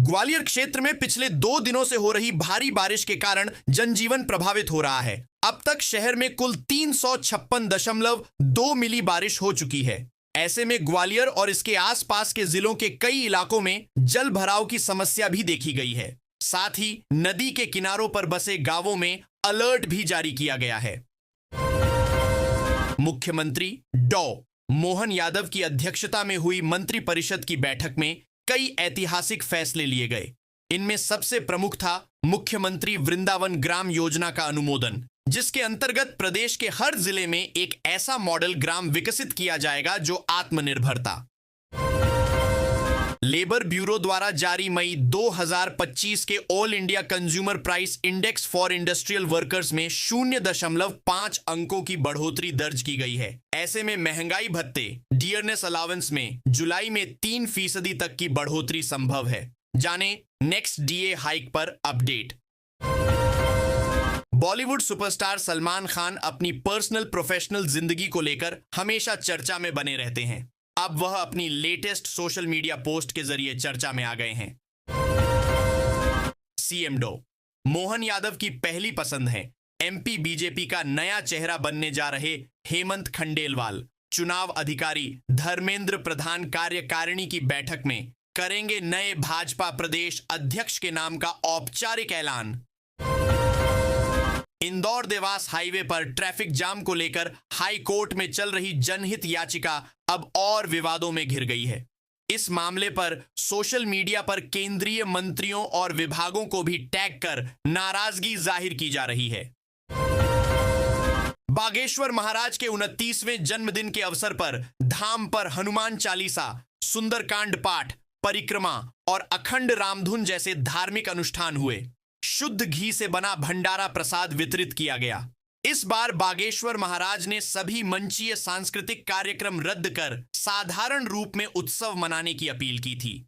ग्वालियर क्षेत्र में पिछले 2 दिनों से हो रही भारी बारिश के कारण जनजीवन प्रभावित हो रहा है। अब तक शहर में कुल 356.2 मिली बारिश हो चुकी है। ऐसे में ग्वालियर और इसके आसपास के जिलों के कई इलाकों में जल भराव की समस्या भी देखी गई है। साथ ही नदी के किनारों पर बसे गांवों में अलर्ट भी जारी किया गया है। मुख्यमंत्री डॉ मोहन यादव की अध्यक्षता में हुई मंत्रिपरिषद की बैठक में कई ऐतिहासिक फैसले लिए गए। इनमें सबसे प्रमुख था मुख्यमंत्री वृंदावन ग्राम योजना का अनुमोदन, जिसके अंतर्गत प्रदेश के हर जिले में एक ऐसा मॉडल ग्राम विकसित किया जाएगा जो आत्मनिर्भरता। लेबर ब्यूरो द्वारा जारी मई 2025 के all India consumer price index for industrial workers में 0.5 अंकों की बढ़ोतरी दर्ज की गई है। ऐसे में महंगाई भत्ते डियरनेस अलावेंस में जुलाई में 3% तक की बढ़ोतरी संभव है। जाने नेक्स्ट डीए हाइक पर अपडेट। बॉलीवुड सुपरस्टार सलमान खान अपनी पर्सनल प्रोफेशनल जिंदगी को लेकर हमेशा चर्चा में बने रहते हैं। अब वह अपनी लेटेस्ट सोशल मीडिया पोस्ट के जरिए चर्चा में आ गए हैं। सीएम डॉ मोहन यादव की पहली पसंद है एमपी बीजेपी का नया चेहरा बनने जा रहे हेमंत खंडेलवाल। चुनाव अधिकारी धर्मेंद्र प्रधान कार्यकारिणी की बैठक में करेंगे नए भाजपा प्रदेश अध्यक्ष के नाम का औपचारिक ऐलान। इंदौर देवास हाईवे पर ट्रैफिक जाम को लेकर हाई कोर्ट में चल रही जनहित याचिका अब और विवादों में घिर गई है। इस मामले पर सोशल मीडिया पर केंद्रीय मंत्रियों और विभागों को भी टैग कर नाराजगी जाहिर की जा रही है। बागेश्वर महाराज के 29वें जन्मदिन के अवसर पर धाम पर हनुमान चालीसा, सुंदरकांड पाठ, परिक्रमा और अखंड रामधुन जैसे धार्मिक अनुष्ठान हुए। शुद्ध घी से बना भंडारा प्रसाद वितरित किया गया। इस बार बागेश्वर महाराज ने सभी मंचीय सांस्कृतिक कार्यक्रम रद्द कर साधारण रूप में उत्सव मनाने की अपील की थी।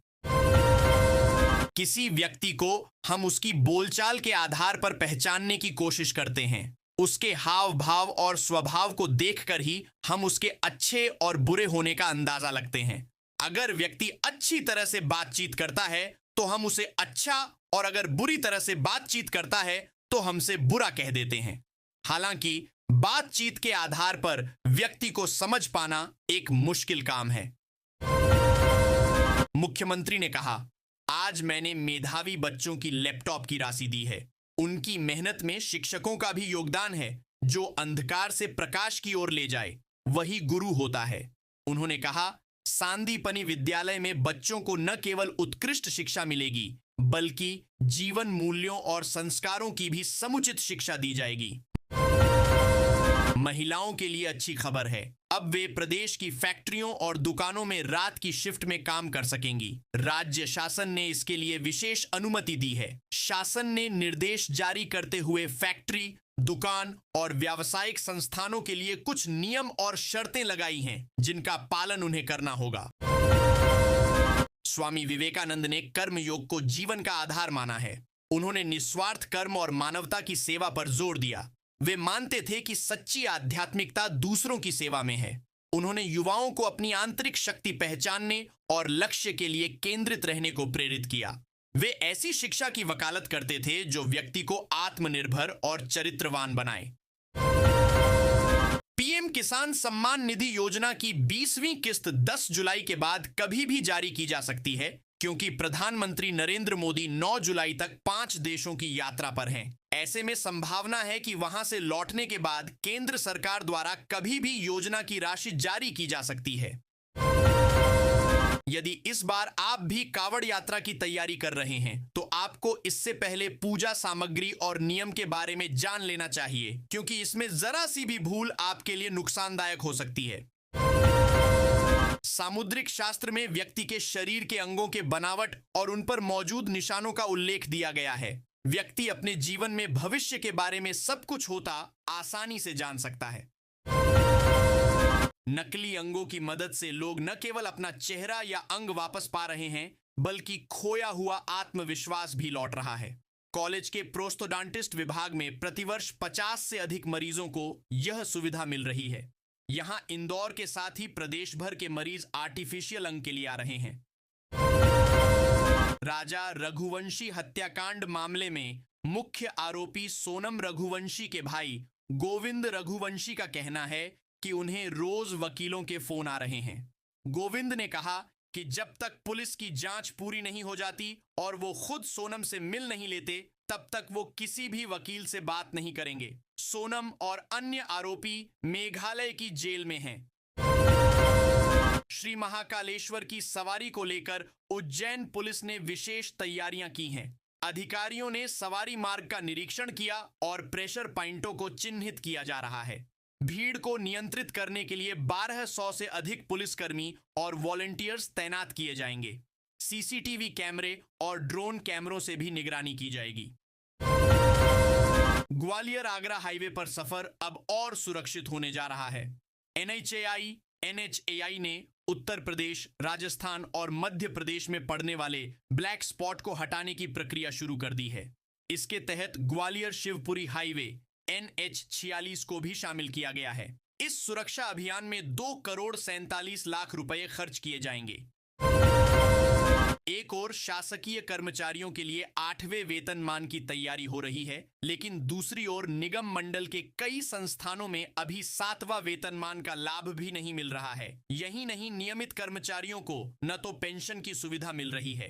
किसी व्यक्ति को हम उसकी बोलचाल के आधार पर पहचानने की कोशिश करते हैं। उसके हाव भाव और स्वभाव को देखकर ही हम उसके अच्छे और बुरे होने का अंदाजा लगते हैं। अगर व्यक्ति अच्छी तरह से बातचीत करता है तो हम उसे अच्छा, और अगर बुरी तरह से बातचीत करता है तो हमसे बुरा कह देते हैं। हालांकि बातचीत के आधार पर व्यक्ति को समझ पाना एक मुश्किल काम है। मुख्यमंत्री ने कहा, आज मैंने मेधावी बच्चों की लैपटॉप की राशि दी है। उनकी मेहनत में शिक्षकों का भी योगदान है। जो अंधकार से प्रकाश की ओर ले जाए वही गुरु होता है। उन्होंने कहा, सांदीपनी विद्यालय में बच्चों को न केवल उत्कृष्ट शिक्षा मिलेगी बल्कि जीवन मूल्यों और संस्कारों की भी समुचित शिक्षा दी जाएगी। महिलाओं के लिए अच्छी खबर है, अब वे प्रदेश की फैक्ट्रियों और दुकानों में रात की शिफ्ट में काम कर सकेंगी। राज्य शासन ने इसके लिए विशेष अनुमति दी है। शासन ने निर्देश जारी करते हुए फैक्ट्री, दुकान और व्यावसायिक संस्थानों के लिए कुछ नियम और शर्तें लगाई हैं, जिनका पालन उन्हें करना होगा। स्वामी विवेकानंद ने कर्मयोग को जीवन का आधार माना है। उन्होंने निस्वार्थ कर्म और मानवता की सेवा पर जोर दिया। वे मानते थे कि सच्ची आध्यात्मिकता दूसरों की सेवा में है। उन्होंने युवाओं को अपनी आंतरिक शक्ति पहचानने और लक्ष्य के लिए केंद्रित रहने को प्रेरित किया। वे ऐसी शिक्षा की वकालत करते थे जो व्यक्ति को आत्मनिर्भर और चरित्रवान बनाए। पीएम किसान सम्मान निधि योजना की 20वीं किस्त 10 जुलाई के बाद कभी भी जारी की जा सकती है, क्योंकि प्रधानमंत्री नरेंद्र मोदी 9 जुलाई तक 5 देशों की यात्रा पर हैं। ऐसे में संभावना है कि वहां से लौटने के बाद केंद्र सरकार द्वारा कभी भी योजना की राशि जारी की जा सकती है। यदि इस बार आप भी कावड़ यात्रा की तैयारी कर रहे हैं तो आपको इससे पहले पूजा सामग्री और नियम के बारे में जान लेना चाहिए, क्योंकि इसमें जरा सी भी भूल आपके लिए नुकसानदायक हो सकती है। सामुद्रिक शास्त्र में व्यक्ति के शरीर के अंगों के बनावट और उन पर मौजूद निशानों का उल्लेख दिया गया है। व्यक्ति अपने जीवन में भविष्य के बारे में सब कुछ होता आसानी से जान सकता है। नकली अंगों की मदद से लोग न केवल अपना चेहरा या अंग वापस पा रहे हैं, बल्कि खोया हुआ आत्मविश्वास भी लौट रहा है। कॉलेज के प्रोस्थोडॉन्टिस्ट विभाग में प्रतिवर्ष 50 से अधिक मरीजों को यह सुविधा मिल रही है। यहां इंदौर के साथ ही प्रदेश भर के मरीज आर्टिफिशियल अंग के लिए आ रहे हैं। राजा रघुवंशी हत्याकांड मामले में मुख्य आरोपी सोनम रघुवंशी के भाई गोविंद रघुवंशी का कहना है कि उन्हें रोज वकीलों के फोन आ रहे हैं। गोविंद ने कहा कि जब तक पुलिस की जांच पूरी नहीं हो जाती और वो खुद सोनम से मिल नहीं लेते, तब तक वो किसी भी वकील से बात नहीं करेंगे। सोनम और अन्य आरोपी मेघालय की जेल में हैं। श्री महाकालेश्वर की सवारी को लेकर उज्जैन पुलिस ने विशेष तैयारियां की हैं। अधिकारियों ने सवारी मार्ग का निरीक्षण किया और प्रेशर पॉइंटों को चिन्हित किया जा रहा है। भीड़ को नियंत्रित करने के लिए 1200 से अधिक पुलिसकर्मी और वॉलंटियर्स तैनात किए जाएंगे। सीसीटीवी कैमरे और ड्रोन कैमरों से भी निगरानी की जाएगी। ग्वालियर आगरा हाईवे पर सफर अब और सुरक्षित होने जा रहा है। NHAI ने उत्तर प्रदेश, राजस्थान और मध्य प्रदेश में पड़ने वाले ब्लैक स्पॉट को हटाने की प्रक्रिया शुरू कर दी है। इसके तहत ग्वालियर शिवपुरी हाईवे NH46 को भी शामिल किया गया है। इस सुरक्षा अभियान में 2 करोड़ 47 लाख रुपए खर्च किए जाएंगे। एक और शासकीय कर्मचारियों के लिए 8वें वेतनमान की तैयारी हो रही है, लेकिन दूसरी ओर निगम मंडल के कई संस्थानों में अभी 7वां वेतनमान का लाभ भी नहीं मिल रहा है। यही नहीं, नियमित कर्मचारियों को न तो पेंशन की सुविधा मिल रही है।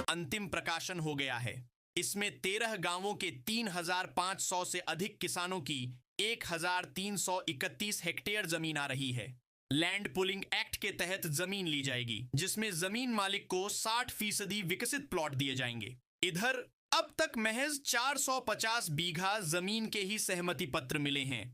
अंतिम प्रकाशन हो गया है। इसमें 13 गांवों के 3500 से अधिक किसानों की 1331 हेक्टेयर जमीन आ रही है। लैंड पुलिंग एक्ट के तहत जमीन ली जाएगी, जिसमें जमीन मालिक को 60% विकसित प्लॉट दिए जाएंगे। इधर अब तक महज 450 बीघा जमीन के ही सहमति पत्र मिले हैं।